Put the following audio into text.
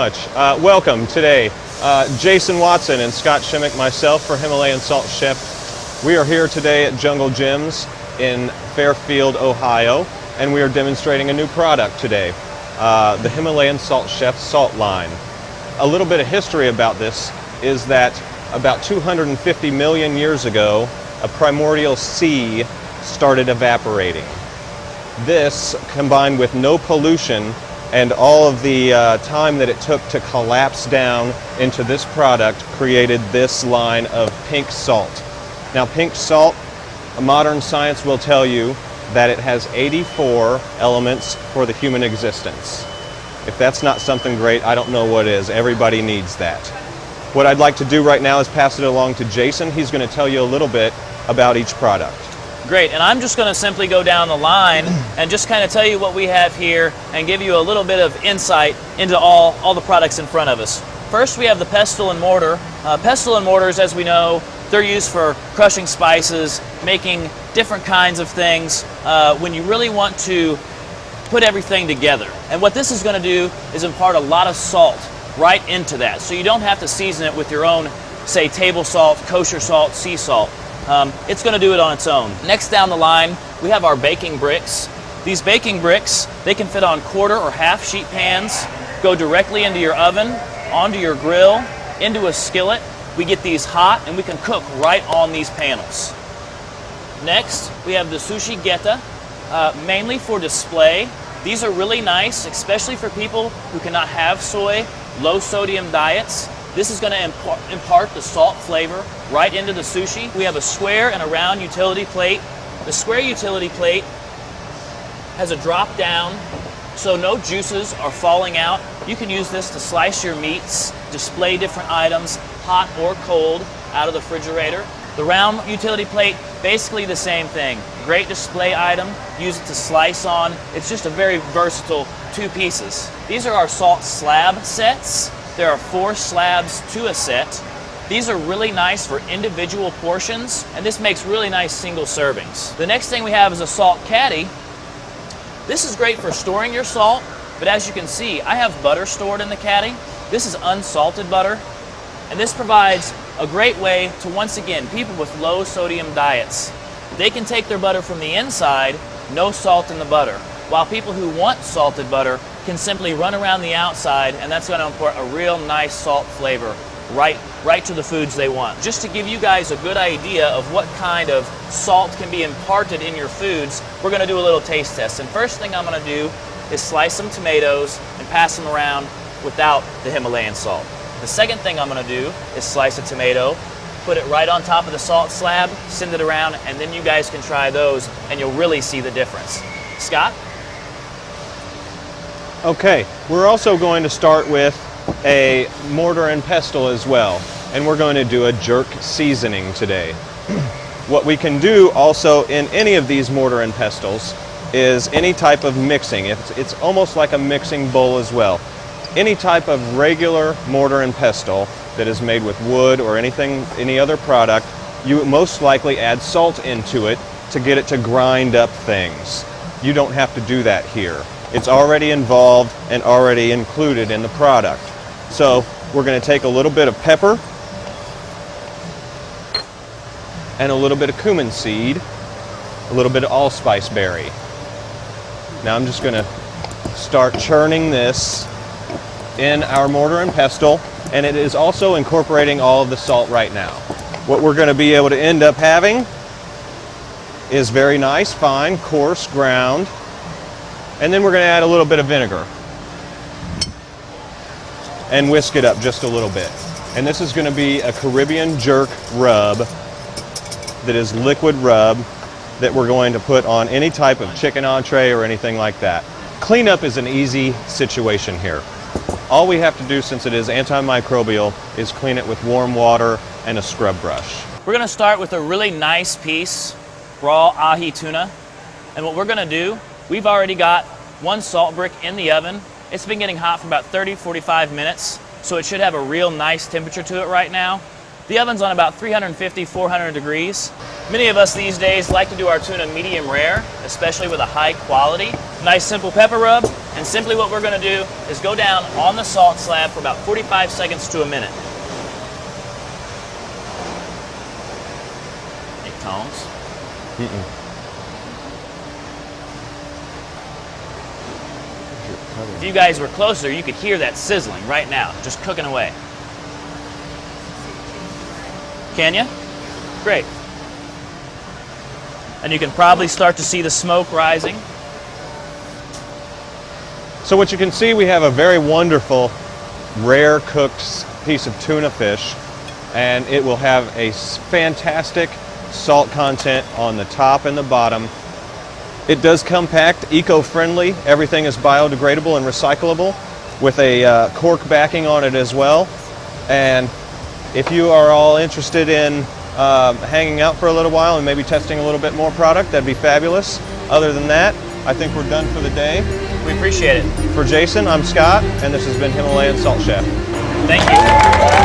much. Welcome today. Jason Watson and Scott Shimmick, myself for Himalayan Salt Chef. We are here today at Jungle Gyms in Fairfield, Ohio, and we are demonstrating a new product today, the Himalayan Salt Chef Salt Line. A little bit of history about this is that about 250 million years ago, a primordial sea started evaporating. This, combined with no pollution and all of the time that it took to collapse down into this product, created this line of pink salt. Now, pink salt, modern science will tell you that it has 84 elements for the human existence. If that's not something great, I don't know what is. Everybody needs that. What I'd like to do right now is pass it along to Jason. He's going to tell you a little bit about each product. Great, and I'm just going to simply go down the line and just kind of tell you what we have here and give you a little bit of insight into all the products in front of us. First, we have the pestle and mortar. Pestle and mortars, as we know, they're used for crushing spices, making different kinds of things when you really want to put everything together. And what this is going to do is impart a lot of salt right into that, so you don't have to season it with your own, say, table salt, kosher salt, sea salt. It's going to do it on its own. Next down the line, we have our baking bricks. These baking bricks, they can fit on quarter or half sheet pans, go directly into your oven, onto your grill, into a skillet. We get these hot and we can cook right on these panels. Next, we have the sushi geta, mainly for display. These are really nice, especially for people who cannot have soy, low sodium diets. This is going to impart the salt flavor right into the sushi. We have a square and a round utility plate. The square utility plate has a drop down, so no juices are falling out. You can use this to slice your meats, display different items, hot or cold, out of the refrigerator. The round utility plate, basically the same thing. Great display item, use it to slice on. It's just a very versatile two pieces. These are our salt slab sets. There are 4 slabs to a set. These are really nice for individual portions, and this makes really nice single servings. The next thing we have is a salt caddy. This is great for storing your salt, but as you can see, I have butter stored in the caddy. This is unsalted butter, and this provides a great way to, once again, people with low sodium diets. They can take their butter from the inside, no salt in the butter, while people who want salted butter can simply run around the outside, and that's going to impart a real nice salt flavor right to the foods they want. Just to give you guys a good idea of what kind of salt can be imparted in your foods, we're going to do a little taste test. And first thing I'm going to do is slice some tomatoes and pass them around without the Himalayan salt. The second thing I'm going to do is slice a tomato, put it right on top of the salt slab, send it around, and then you guys can try those and you'll really see the difference. Scott? Okay, we're also going to start with a mortar and pestle as well, and we're going to do a jerk seasoning today. What we can do also in any of these mortar and pestles is any type of mixing. It's almost like a mixing bowl as well. Any type of regular mortar and pestle that is made with wood or any other product, you most likely add salt into it to get it to grind up things. You don't have to do that here. It's already involved and already included in the product. So we're going to take a little bit of pepper and a little bit of cumin seed, a little bit of allspice berry. Now I'm just going to start churning this in our mortar and pestle, and it is also incorporating all of the salt right now. What we're going to be able to end up having is very nice, fine, coarse ground. And then we're going to add a little bit of vinegar and whisk it up just a little bit. And this is going to be a Caribbean jerk rub that is liquid rub that we're going to put on any type of chicken entree or anything like that. Cleanup is an easy situation here. All we have to do, since it is antimicrobial, is clean it with warm water and a scrub brush. We're going to start with a really nice piece, raw ahi tuna. And what we're going to do, we've already got 1 salt brick in the oven. It's been getting hot for about 30-45 minutes, so it should have a real nice temperature to it right now. The oven's on about 350-400 degrees. Many of us these days like to do our tuna medium rare, especially with a high quality. Nice simple pepper rub, and And simply what we're going to do is go down on the salt slab for about 45 seconds to a minute. Any tones? If you guys were closer, you could hear that sizzling right now, just cooking away. Can you? Great. And you can probably start to see the smoke rising. So what you can see, we have a very wonderful, rare cooked piece of tuna fish, and it will have a fantastic salt content on the top and the bottom. It does come packed, eco-friendly. Everything is biodegradable and recyclable, with a cork backing on it as well. And if you are all interested in hanging out for a little while and maybe testing a little bit more product, that'd be fabulous. Other than that, I think we're done for the day. We appreciate it. For Jason, I'm Scott, and this has been Himalayan Salt Chef. Thank you.